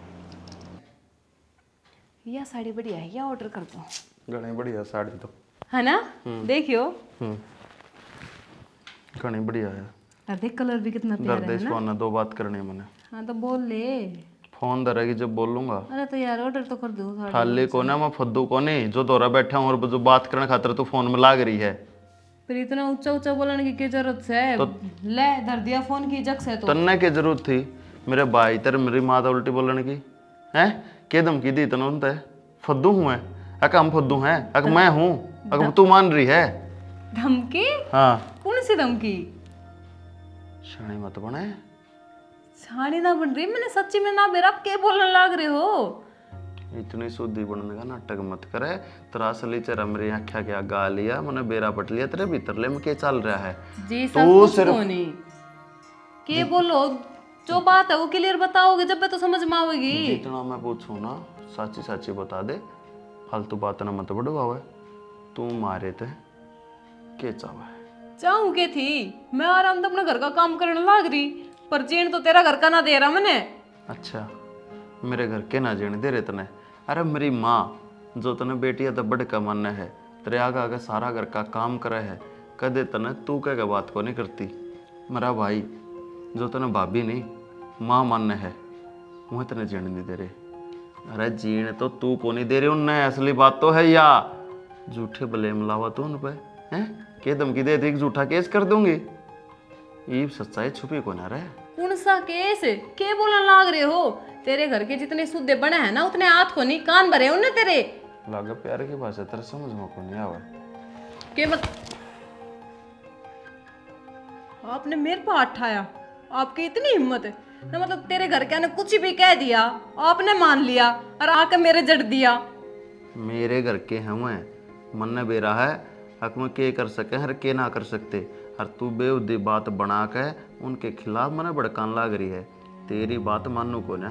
यह साड़ी बढ़िया है, या ऑर्डर कर दो। घनी बढ़िया साड़ी तो है ना, देखियो। घनी बढ़िया है। और देख कलर भी कितना प्यारा है दर्देश ना। फोन 2 बात करनी है मैंने। हाँ तो बोल ले। फोन धरेगी जब बोलूंगा। अरे तो यार ऑर्डर तो कर दो साड़ी। खाली को ना मैं फद्दू को नहीं जो दौरा बैठा हूँ और जो बात करने खातर तू फोन में लाग रही है। फिर इतना ऊंचा ऊंचा बोलने की क्या जरूरत है? ले धर दिया फोन की जग से तो। तन्ने की जरूरत थी मेरे भाई तेरे मेरी माँ तो उल्टी बोलने की हैं? के धमकी दी तने उनते? फद्दू हूँ मैं? अका हम फद्दू हैं? अका मैं हूँ? अका तू मान रही है? धमकी? हाँ कौन सी धमकी? शानी मत बने। छानी ना बन रही, मैंने सच्ची में ना बेरा के बोलने लग रहे हो। इतनी शुद्धि बनने का नाटक मत करे। तेरा असली चेहरा मेरी आँखा के आगे आ लिया, मैंने बेरा पट लिया तेरे भीतर ले में क्या चल रहा है। जी सब कुछ होनी के बोलो, जो बात है वो क्लियर बताओगे जब तो समझ में आवेगी। जितना मैं पूछूं ना साची साची बता दे, फालतू बात ना मत बढ़वावे। तू मारे थे के चावे? चाहूं के थी मैं आराम से अपने घर का काम करने लग रही, पर चैन तो तेरा घर का ना दे रहा मैंने। अच्छा मेरे घर के ना जीने दे रहे तने? अरे मेरी माँ जो तने बेटिया तो बड़ का मन है, तेरे आगे आगे सारा घर का काम करे है, कदे तने तू कह बात को नहीं करती। मेरा भाई जो तने भाभी नहीं माँ मान्य है वह तने जीने नहीं दे रहे। अरे जीने तो तू को नहीं दे रही उनने, असली बात तो है या झूठे ब्लेम लावा तू उन पे। हैं के धमकी दे दी कि झूठा केस कर दूंगी। ये सच्चाई छुपी को ना रहे। कौन सा केस के बोलने लाग रहे हो? तेरे घर के जितने सूदे बने हैं ना उतने हाथ को नहीं, कान भरे उन्हें तेरे। लागा प्यार की भाषा तेरे समझ में को नहीं आवा। के मत आपने मेरे पर हाथ उठाया, आपकी इतनी हिम्मत है ना? मतलब तेरे घर के ने कुछ भी कह दिया, आपने मान लिया और आके मेरे जड़ दिया। मेरे घर के हम हैं, मन ने बेरा है हक में के कर सके हर के ना कर सकते। और तू बेउद्दी बात बना के उनके खिलाफ मने भड़कान लाग रही है। तेरी बात मानू को ना,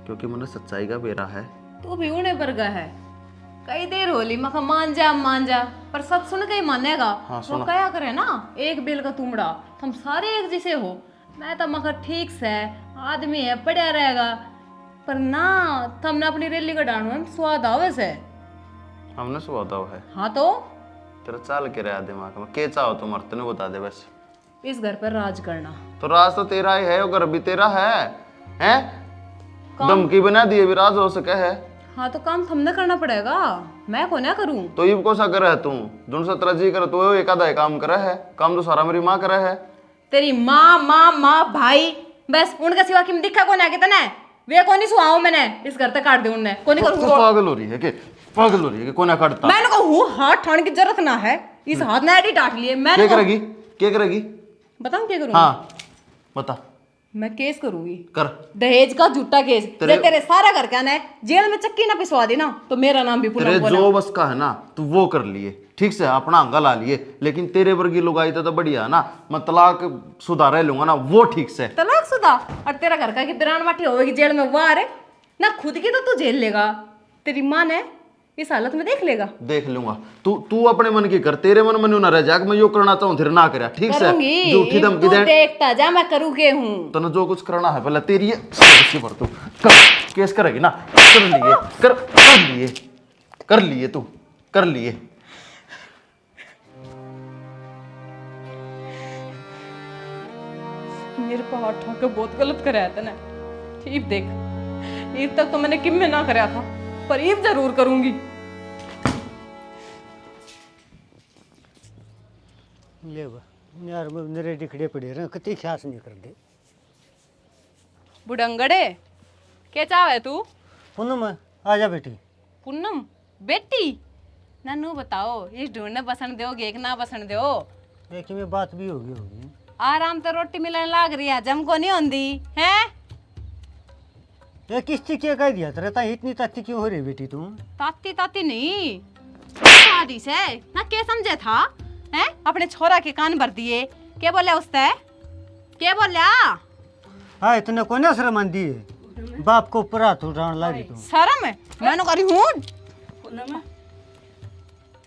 क्योंकि मने सच्चाई का बेरा है। तू भी उन्हें वर्गा है। कई देर होली मखा मान जा, पर सब सुन के ही मानेगा। हाँ, वो कया करे ना, एक बेल का तुमड़ा, तुम सारे एक जैसे हो। मैं तो मखा ठीक से आदमी है, पढ़िया रहेगा, पर ना तुमने अपनी रैली का डांडू में स्वाद आवे से। हमने सुबह है हाँ तो तेरा चाल के रहा दिमाग में के चाहो तुम अर्तने बता दे बस। इस घर पर राज करना। तो राज तो तेरा ही है, वो घर भी तेरा है। हैं धमकी बना दिए भी राज हो सके है। हाँ तो काम तुमने करना पड़ेगा, मैं को ना करूं। तो ये को सा करे है तू जुन सा तेरा जी करे तो एक आधा काम करे है। काम तो सारा मेरी माँ करे है। तेरी माँ भाई, बस उनका सिवा किम दिखा को ना कितना वे कोनी सुहाओ मैंने इस घर तक काट दे उनने कोनी तो करूंगा। पागल हो रही है के? पागल हो रही है कि कोना काटता? मैंने कहूँ हाथ ठाने की जरूरत ना है, इस हाथ ने ऐडी डांट लिए। क्या करेगी? क्या करेगी? बताऊं क्या करूंगी? हाँ बता। मैं केस करूंगी, कर। दहेज का झूठा केस। तेरे सारा घर क्या है, जेल में चक्की ना पिसवा देना तो मेरा नाम भी तेरे पूनम जो बस का है ना तू वो कर लिए, ठीक से अपना अंगा ला लिए। लेकिन तेरे वर्गी लुगाई तो बढ़िया है ना, मैं तलाक सुधारे लूंगा ना, वो ठीक से। तलाक शुदा और तेरा घर का की दरान माठी होगी जेल में, वाह रे ना। खुद की तो तू झेल लेगा, तेरी माँ ने इस हालत में देख लेगा। देख लूंगा। तू अपने मन की कर, तेरे मन में ना रह जा मैं यो करना चाहूं फिर ना करे, ठीक से। झूठी धमकी तू दे देखता जा मैं करूँ के हूँ। तने जो कुछ करना है पहले तेरी भर तू कर, केस करेगी ना, कर लिए कर लिए तू कर लिए। मेरे को हाथ उठा के बहुत गलत कराया तने। ईब देख, ईब तक तो मैंने किम में ना कराया था, पर ईब जरूर करूंगी। ले बा यार मेरे डिखड़े पड़े रहे कति ख्यास नहीं कर दे। बुढ़ंगड़े क्या चाहे तू? पूनम आजा बेटी। पूनम बेटी नन्नू बताओ, इस ढूंढने बसन दोगे कि ना बसन दो? देखिए में बात भी होगी। आराम तो रोटी मिलने लाग रही है, जम को नहीं होंदी है। ये किस चीज क्या कह दिया तेरे ता इतनी ताती क्यों हो रही बेटी तुम? ताती ताती नहीं, शादी से ना क्या समझे था है? अपने छोरा के कान भर दिए। क्या बोले उससे? क्या बोला? हाँ इतने को ना शर्म आंदी है, बाप को ऊपर हाथ उठाने लगी तुम। शर्म है? मैंने करी हूँ। पूनम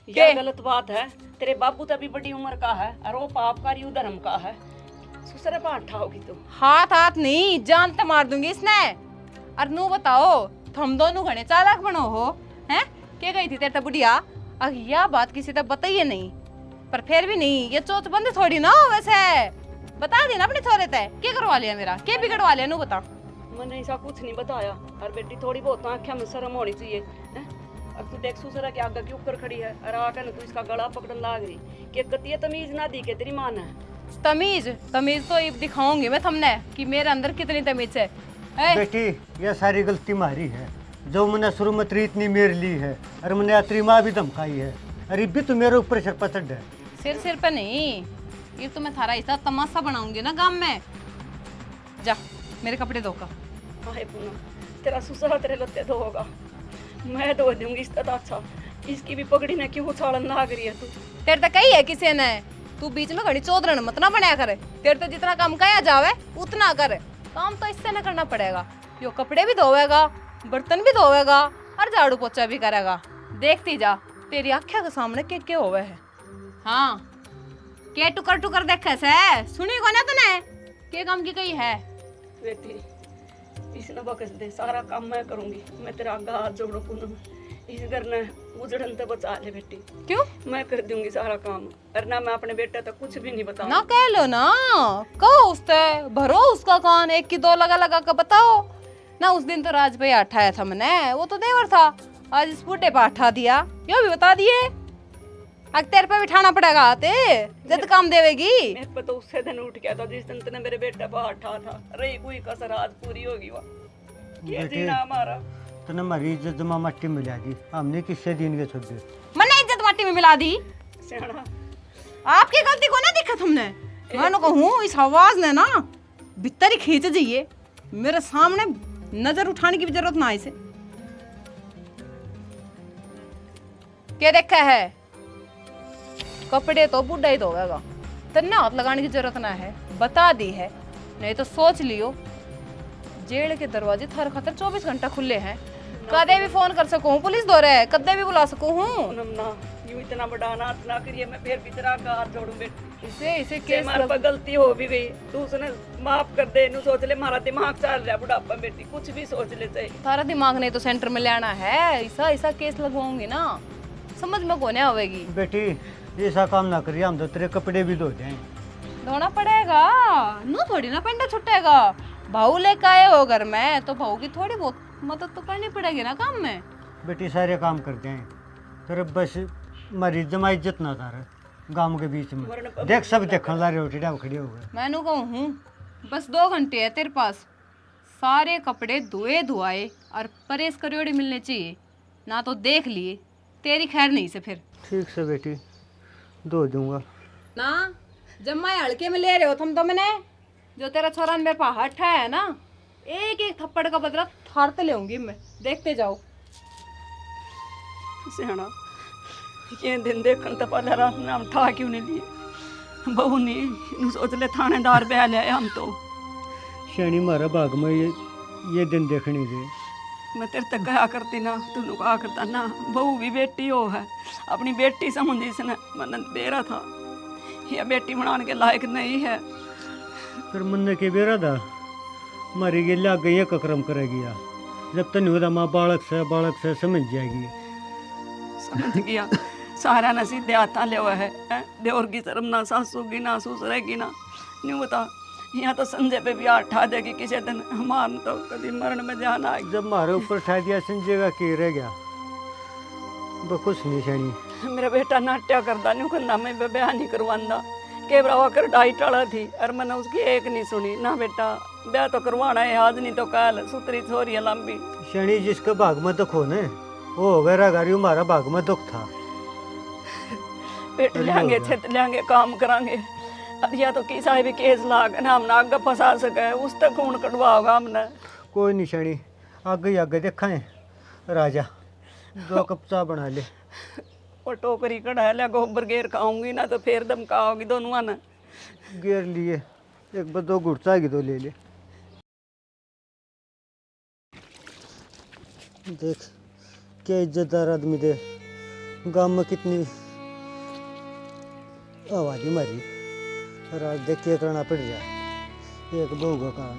ये गलत बात है। तेरे बाबू तो अभी बड़ी उम्र का है और वो पापकारी धर्म का है। ससुर पर उठाओगी तुम? हाथ हाथ नहीं, जान तो मार दूंगी इसने। और नू बताओ, तुम दोनों घने चालाक बनो हो हैं? क्या गई थी तेरे तो बुढ़िया? अब यह बात किसी तक बताइए नहीं, पर फिर भी नहीं, ये चोच बंद थोड़ी ना हो। वैसे बता देना अपने छोरे ते क्या करवा लिया मेरा, क्या बिगड़वा लिया? नू बता। मैंने ऐसा कुछ नहीं बताया। और बेटी थोड़ी बहुत आंखें में शर्म होनी चाहिए हैं? अब तू देख ससुरा के आगे के ऊपर खड़ी है और आकर तू इसका गला पकड़न लाग रही कि कतिये तमीज ना दी के तेरी मां ने। तमीज तमीज तो ये दिखाऊंगी मैं तुमने कि मेरे अंदर कितनी तमीज है। बेटी ये सारी गलती मारी है, जो मैंने शुरू में तेरी इतनी मेर ली है और मैंने तेरी माँ भी धमकाई है। अरे भी तू मेरे ऊपर सिर पर चढ़ है। सिर पे नहीं, ये तो मैं थारा ऐसा तमाशा बनाऊंगी ना गांव में। जा मेरे कपड़े धोका। हाय पूनम, तेरा ससुरा तेरे लत्ते धोगा, मैं धो दूंगी। इस तरह अच्छा इसकी भी पगड़ी ने क्यों उछालन लाग रही है तू? तेरे तो कही है किसी ने, तू बीच में घड़ी चौधरन मत ना बनाया करे। तेरे तो जितना काम कया जावे उतना कर, काम तो इससे ना करना पड़ेगा। यो कपड़े भी धोवेगा, बर्तन भी धोवेगा और झाड़ू पोछा भी करेगा। देखती जा तेरी आँखें के सामने के होवे है। हाँ के टुकर टुकर देखे से सुनी को ना तूने के काम की कही है? बेटी इसने बकस दे, सारा काम मैं करूंगी। मैं तेरा आगा हाथ जोड़ो पूनम, इस घर ने उजड़न तो बचा ले बेटी। क्यों? मैं कर दूंगी सारा काम, वरना मैं अपने बेटे तक कुछ भी नहीं बताऊंगी। ना कह लो ना, कहो उससे, भरो उसका कान, एक की दो लगा लगा कर बताओ ना। उस दिन तो राज भाई अठाया था मैंने, वो तो देवर था। आज इस बूढ़े पे अठा दिया, यो भी बता दिए। अब तेरे पे बिठाना पड़ेगा आते जब काम देवेगी। मेरे पे तो उससे दिन उठ गया था जिस दिन तेने मेरे बेटा बाहर ठा था। रही कोई कसर आज पूरी होगी वह ये जीना हमारा। तने हमारी इज्जत जमा मट्टी में मिला दी, हमने किससे दिन के छोड़ दी। मैंने इज्जत माटी में मिला दी। सियाना आपकी गलती को ना दिखा तुमने। मैं कहूँ इस आवाज ने ना भीतर ही खींच जाइए, मेरे सामने नजर उठाने की भी जरूरत ना इसे। क्या देखा है? कपड़े तो बुढ़ा ही धोएगा, तन्ने हाथ लगाने की जरूरत ना है, बता दी है। नहीं तो सोच लियो जेल के दरवाजे थार खातर 24 घंटा खुले हैं। कदे भी फोन कर सकूं, पुलिस दौरे है, कदे भी बुला सकूं हूं। नमना यूं इतना बड़ा नाच ना करिए, मैं फिर भी तेरा हाथ जोड़ूं बेटी। इसे के केस मार पर गलती हो भी गई तू उसने माफ कर दे। नु सोच ले मारा दिमाग चल रहा बुढ़ापा बेटी, कुछ भी सोच ले चाहिए। थारा दिमाग नहीं तो सेंटर में ले आना है। ऐसा ऐसा केस लगवाऊंगी ना समझ में कोने आवेगी। बेटी ऐसा काम ना करिए, हम तो तेरे कपड़े भी धो जाएं। धोना पड़ेगा नू, थोड़ी ना पेंडा छुटेगा। भाऊ लेके आए हो घर में तो भाऊ की थोड़ी बहुत मदद तो करनी पड़ेगी ना काम में। बेटी सारे काम करते हैं, तेरे बस हमारी जमा इज्जत ना तार गांव के बीच में। देख सब देखने ला रहे हो, टीडा खड़े हो गए। मैं नू कहूँ हूँ बस 2 घंटे है तेरे पास, सारे कपड़े धोए धुआए और परेश करियोड़ी मिलने चाहिए ना, तो देख लिए तेरी खैर नहीं से फिर। ठीक से बेटी धो दूंगा ना। जब मैं हल्के में ले रहे हो तुम तो मैंने जो तेरा छोरा ने मेरे पास हटा है ना, एक एक थप्पड़ का बदला थारते लेऊंगी मैं, देखते जाओ। सियाना ये दिन देखन तो पहले रात में हम ठा क्यों नहीं लिए। बहू नहीं नु सोच ले थानेदार बह ले हम तो। शनि मारा बाग में ये दिन देखने दे। मैं तेरे तक कहा करती ना, तू कहा करता ना बहू भी बेटी हो है, अपनी बेटी समझी इसने मन दे रहा था, यह बेटी बनाने के लायक नहीं है। फिर मन के बेरा था मारी गई लाग गई एक क्रम करेगी या जब तक नहीं होता माँ बालक से समझ जाएगी। समझ गया सारा ना सीधे हाथा ले हुआ है, देवर की शर्म ना सासू की ना ससुरेगी ना। नहीं बता यहाँ तो संजय पे भी हाथ ठा देगी किसी दिन, हमारे तो कभी मरण में जाना है। जब मारे ऊपर ठा दिया संजय का की रह गया वो कुछ नहीं शनि। मेरा बेटा नाट्या करता नहीं कहना मैं ब्याह नहीं करवांदा, केवरा होकर डाई टाला थी और मैंने उसकी एक नहीं सुनी ना। बेटा ब्याह तो करवाना है आज नहीं तो कल, सुतरी छोरी है लंबी। शनि जिसका भाग में दुख हो ने वो हो गया गाड़ी, हमारा भाग में दुख था। पेट लेंगे छत लेंगे काम करांगे, या तो किसा भी केस लाग ना हम आगे फंसा सके, उस तक खून कटवा होगा हमने। कोई नहीं शनि आगे देखा है राजा 2 कप चाय बना ले। और टोकरी कढ़ा ले गोबर घेर खाऊंगी ना तो फिर धमकाओगी दोनों ने। घेर लिए एक बार 2 घुट चाय की तो ले ले। देख क्या इज्जतदार आदमी दे, गांव में कितनी आवाज़ी मारी और आज देख के करना पड़ जाए। एक बहू का काम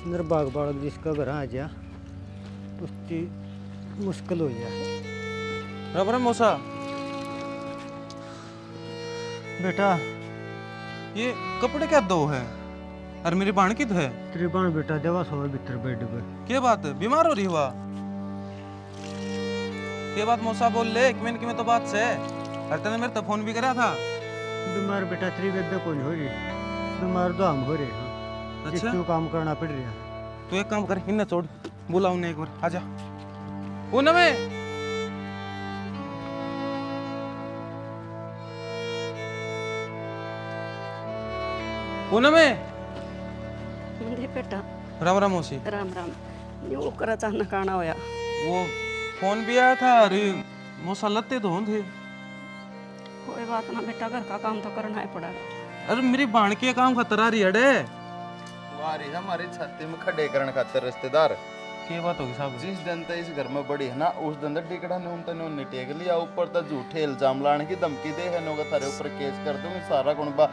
मेरे बाग बाड़क जिसका घर आ जा उसकी मुश्किल हो जाए। रबर मौसा बेटा ये कपड़े क्या दो है और मेरी बाण किध है? त्रिबाण बेटा देवा सो भीतर बेड पे। क्या बात है, बीमार हो रही हुआ? क्या बात मौसा बोल ले, कि मैंने तो बात से अरे तने मेरे तो फोन भी करा था। बीमार बेटा तेरी बेबे कौन हो रही, बीमार तो हम हो रहे हैं। अच्छा जिसको काम करना पड़ रहा है। तू एक काम कर, इन्हें छोड़, बुला उन्हें एक बार, आजा पूनम में। पूनम में मंदी बेटा राम राम मौसी। राम राम। यूं कर अचानक आना होया। वो फोन भी आया था, अरे मौसा लत्ते तो होंगे। कोई बात ना बेटा, घर का काम तो करना ही पड़ेगा। अरे मेरी बाण के काम खतरा रही अड़े। तुम्हारी हमारी छाती में खड़े करने खातिर रिश्तेदार। क्या बात होगी साहब? जिस दिन तक इस घर में बड़ी है ना उस दिन तक टिकड़ा ने उन तने उन्हें टेक लिया, ऊपर तक झूठे इल्जाम लाने की धमकी दे है नोगा थारे ऊपर केस कर दूंगी, सारा कुणबा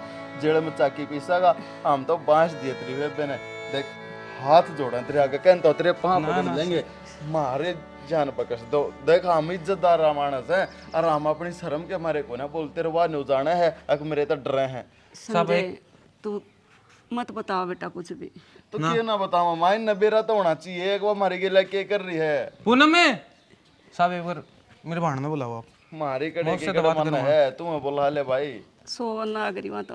जेल में चाकी पीसागा। हम तो बांस दिए तेरी बेबे ने, देख हाथ जोड़ा तेरे आगे कहता तेरे पाँव पकड़ लेंगे, मारे जान बकस दो। देख हम इज्जतदार मानस है और हम अपनी शर्म के मारे को ना बोलते रवा न्यू जाना है, अक मेरे तो डरे हैं। संजय तू मत बताओ बेटा कुछ भी। तो क्यों ना बताओ माइन नबेरा तो होना चाहिए, एक बार मारी के लिए क्या कर रही है। पूनम में साहब एक बार मेरे भाण में बुलाओ आप। मारी कड़े मुझसे की तो बात मन करूंगा। है, तुम्हें बुला ले भाई। सो नागरी वहाँ तो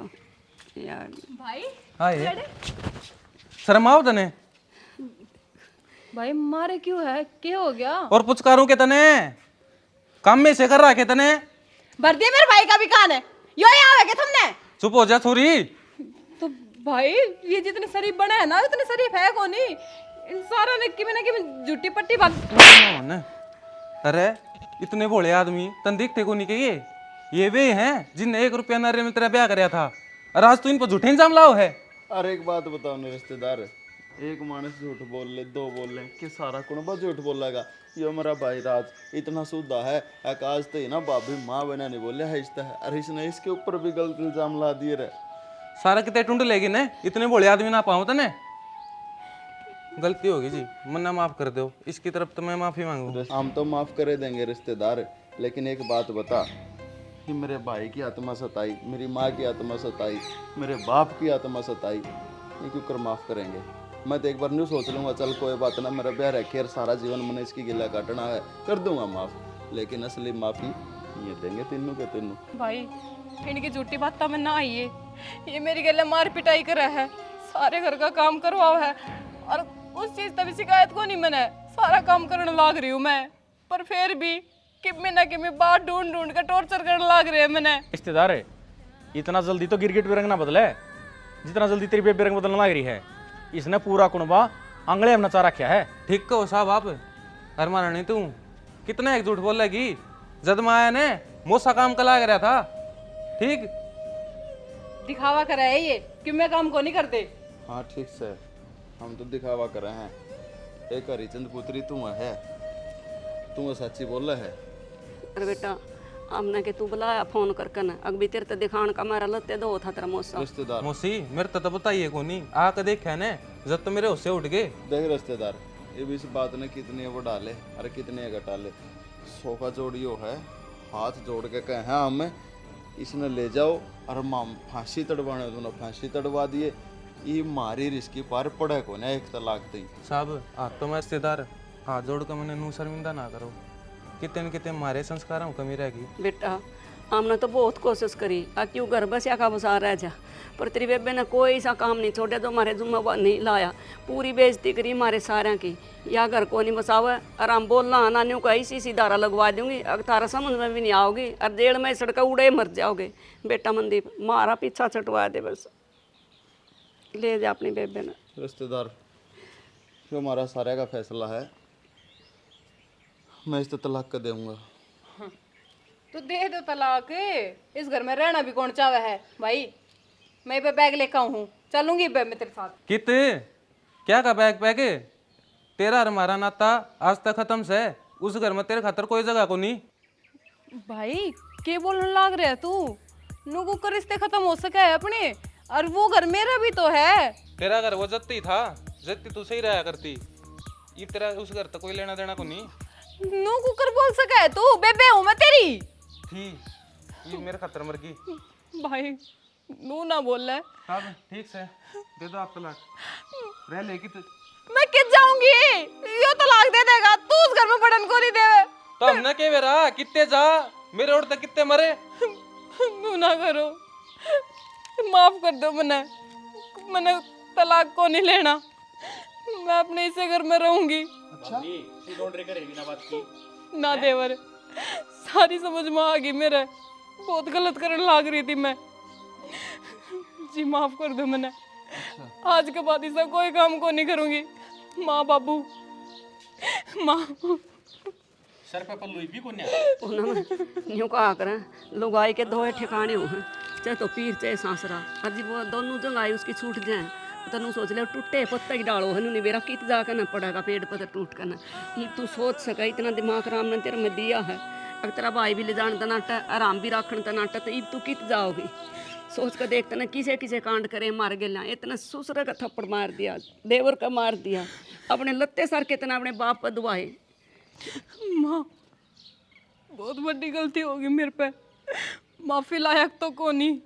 यार भाई हाँ ये शर्म आओ तने भाई मारे क्यों है, क्या हो गया? और पुचकारूं के तने काम में से कर रहा के तने। भर दिया मेरे भाई का भी कान है, यो यहाँ है क्या तुमने? चुप हो जा छोरी। तो भाई ये जितने शरीफ बने हैं ना उतने शरीफ है कौन ही, इन सारा ने कि मैंने झूठी पट्टी बात। अरे इतने भोले आदमी तन दिखते को नहीं के ये वे हैं जिनने 1 रुपया नारे में तेरा ब्याह कराया था, और आज तू इन पर झूठे इल्जाम लाओ है। अरे एक बात बताओ ना रिश्तेदार, एक मानस झूठ बोल ले, 2 बोल ले कि सारा कुनबा झूठ बोलेगा? यो मेरा भाई राज इतना सुधा है, आकाश तो ही ना भाभी माँ बना नहीं बोले हिस्सा है, और इसने इसके ऊपर भी गलत इल्जाम ला दिए रे। सारा कितने टूंड लेगी ने, इतने भोले आदमी ना पाऊं तने। गलती होगी जी, मन्ना माफ कर दो, इसकी तरफ तो मैं माफी मांगू। हम तो माफ करे देंगे रिश्तेदार, लेकिन एक बात बता कि मेरे भाई की आत्मा सताई, मेरी माँ की आत्मा सताई, मेरे बाप की आत्मा सताई, ये क्यों कर माफ करेंगे? मैं तो एक बार न्यू सोच लूंगा, चल कोई बात ना, मेरा ब्याह रखे और सारा जीवन मैंने इसकी गिला काटना है, कर दूंगा माफ, लेकिन असली माफी ये देंगे तीनों के तीनों। भाई इनकी झूठी बात में ना आइए, ये मेरी गले मार पिटाई कर रहा है, सारे घर का काम करवाओ है, और उस चीज तभी शिकायत को नहीं, मैंने सारा काम करने लाग रही हूँ मैं, पर फिर भी कितने ना कितने बात ढूंढ ढूंढ कर टॉर्चर करने लाग रहे हैं मैंने। रिश्तेदार है, इतना जल्दी तो गिरगिट भी रंग ना बदले जितना जल्दी तेरी बेबे रंग बदलने लग रही है। इसने पूरा कुनबा आंगले में नचा रखा है। ठीक कहो साहब आप, हर माना नहीं तू कितना एक झूठ बोल लगी, जद माया ने मोसा काम कला रहा था। ठीक दिखावा कर रहा है ये कि मैं काम को नहीं करते। हाँ ठीक से, हम तो दिखावा कर रहे हैं, एक हरिचंद पुत्री तू है, तू सच्ची बोल रहा है। अरे बेटा हमने के तू बुलाया फोन करके ना, अग भी तेरे तो दिखान का मारा लत्ते दो था तेरा मौसा। रिश्तेदार मोसी मेरे तो बताइए को नहीं आके देखा ने, जब तो मेरे उससे उठ गए। देख रिश्तेदार, ये भी इस बात ने कितने वो डाले अरे कितने घटा ले, सोफा जोड़ियो है, हाथ जोड़ के कहे हैं हमें इसने ले जाओ और माम फांसी तड़वाने, तूने फांसी तड़वा दिए, ये मारी रिस्की पार पड़े को ना एक तलाक दी। साहब आज तो मैं रिश्तेदार हाथ जोड़ कर मैंने नू शर्मिंदा ना करो, कितने न कितने मारे संस्कारों में कमी रहेगी। बेटा हमने तो बहुत कोशिश करी, आ क्यों घर बस या का बसा रह जा, पर तेरी बेबे ने कोई सा काम नहीं छोड़े जो हमारे जुम्मा नहीं लाया, पूरी बेइज्जती करी हमारे सारे की, या घर को नहीं बसावे, और हम बोलना नानियों का इसी धारा लगवा दूंगी, अगर तारा समझ में भी नहीं आओगी, और जेल में सड़का उड़े मर जाओगे। बेटा मनदीप मारा पीछा छटवा दे, बस ले जा अपनी बेबे ने। रिश्तेदार जो हमारा सारे का फैसला है, मैं इस तलाक कर दूंगा। तो दे दो तलाक, इस घर में रहना भी कौन चाहे है भाई। मैं पे बैग लेकर हूँ, चलूंगी मैं तेरे साथ। कित क्या का बैग पैक, तेरा और हमारा नाता आज तक खत्म से, उस घर में तेरे खातर कोई जगह को नहीं। भाई के बोलने लाग रहे है तू, लोगों का रिश्ते खत्म हो सके है अपने, और वो घर मेरा भी तो है। तेरा घर वो जत्ती था, जत्ती तू सही रहा करती, ये तेरा उस घर तक कोई लेना देना को नहीं। नू कुकर बोल सका है तू, बेबे हूँ मैं तेरी। थी ये मेरे खातर मर गई। भाई नू ना बोल रहा है। साहब ठीक से दे दो आप तलाक, रह लेगी तो। मैं किस जाऊंगी, यो तलाक दे देगा तू, उस घर में बड़न को नहीं देवे तो हमने के बेरा कितने जा मेरे और तक कितने मरे। नू ना करो, माफ कर दो, मैंने तलाक को नहीं लेना, मैं अपने इसे घर में रहूंगी। ना देवर सारी समझ में आ गई, मेरे बहुत गलत करने लाग रही थी मैं जी, माफ कर दो, मैंने आज के बाद इसका कोई काम को नहीं करूंगी। माँ बाबू माँ सर पे पल्लू भी कोन्या उन्होंने न्यू कहा करें लुगाई के दो ठिकाने हो हैं, चाहे तो पीर चाहे सांसरा, अजी वो दोनों जगह उसकी छूट जाए, तनु सोच ले टूटे पत्ते ही डालो है मेरा कित जाकर ना पड़ेगा पेड़ पर टूट कर ना, ये तू सोच सका, इतना दिमाग राम ने तेरे में दिया है, अगर तेरा भाई भी ले जान तनाटा आराम भी रखन तनाटा, तो ये तू कित जाओगी, सोच कर देखते ना किसे किसे कांड करे मार गया, इतना ससुर का थप्पड़ मार दिया, देवर का मार दिया, अपने लत्ते सर के इतना अपने बाप पर दुआए। माँ बहुत बड़ी गलती होगी मेरे पे, माफी लायक तो को नहीं,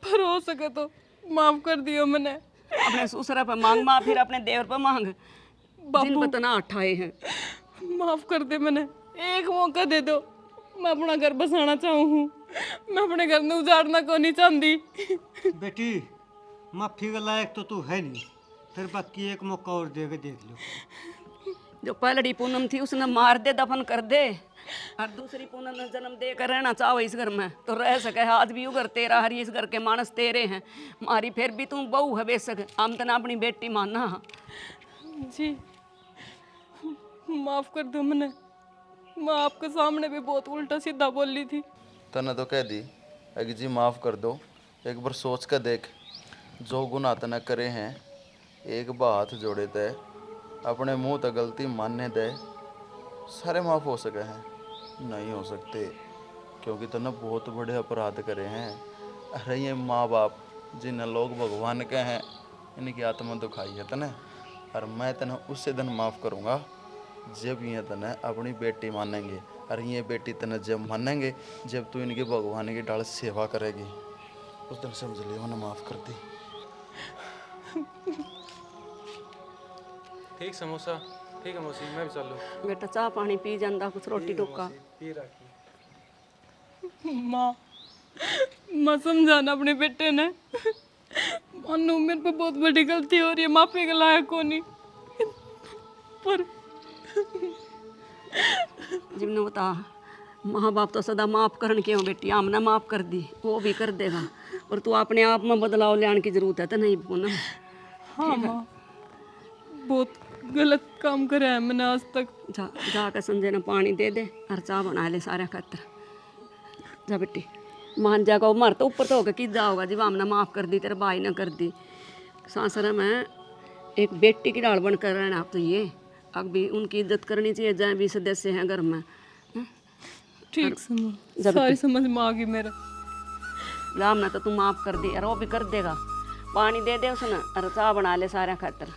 पर हो सके तो माफ कर दियो मैंने। अपने ससुरा पर मांग माँ, फिर अपने देवर पर मांग, जिन बतना अठाए हैं। माफ कर दे, मैंने एक मौका दे दो, मैं अपना घर बसाना चाहूँ, मैं अपने घर में उजाड़ना को नहीं चाहती। बेटी माफी के लायक तो तू है नहीं, फिर बाकी एक मौका और दे के देख लो। जो पहली पूनम थी उसने मार दे, दफन कर दे, और दूसरी पूनम ने जन्म दे कर रहना चाहो इस घर में तो रह सके। आज भी उगर तेरा हरी, इस घर के मानस तेरे हैं। मारी फिर भी तू बहू है बेशक, हम तना अपनी बेटी मानना। जी माफ कर दो, मैंने मैं आपके सामने भी बहुत उल्टा सीधा बोली थी। तने तो कह दी एक जी माफ़ कर दो, एक बार सोच कर देख, जो गुनाह तने करे हैं एक बार हाथ जोड़े थे, अपने मुंह तक गलती मानने दे, सारे माफ़ हो सके हैं? नहीं हो सकते, क्योंकि तने बहुत बड़े अपराध करे हैं। अरे ये माँ बाप जिन्हें लोग भगवान के हैं, इनकी आत्मा दुखाई है तने, और मैं तने उससे दिन माफ़ करूँगा जब ये तने अपनी बेटी मानेंगे, और ये बेटी तने जब मानेंगे जब तू इनकी भगवान की डाल सेवा करेगी, उस दिन समझ लियो मैंने माफ़ कर दी। ठीक समोसा, ठीक है मौसी, मैं भी चल लूँ। बेटा चाह पानी पी जांदा, कुछ रोटी टुक्का। माँ समझाना अपने बेटे ने, मानो मेरे पे बहुत बड़ी गलती हो रही है, माफी के लायक को नहीं, पर जिमने बता माँ बाप तो सदा माफ़ करन क्यों बेटी, हमने माफ़ कर दी, वो भी कर देगा। और तू अपने आप में बदलाव लाने की जरूरत है तो नहीं पूनम? हाँ माँ बहुत गलत काम करा है मैंने आज तक। जा जाकर संजय ने पानी दे दे और चाह बना ले सारे खातर। जा बेटी मान जाएगा, मर तो ऊपर तो होगा कि जाओगा जब हमने माफ़ कर दी, तेरे भाई ने कर दी। सासरा में एक बेटी की डाल बन कर रहना, आप तो ये अब भी उनकी इज्जत करनी चाहिए, जहाँ भी सदस्य हैं घर में। ठीक समझ, सारी समझ में आ गई मेरे। राम ने तो तू माफ़ कर दी और वो भी कर देगा। पानी दे दे उसने और चाह बना ले सारे खातर।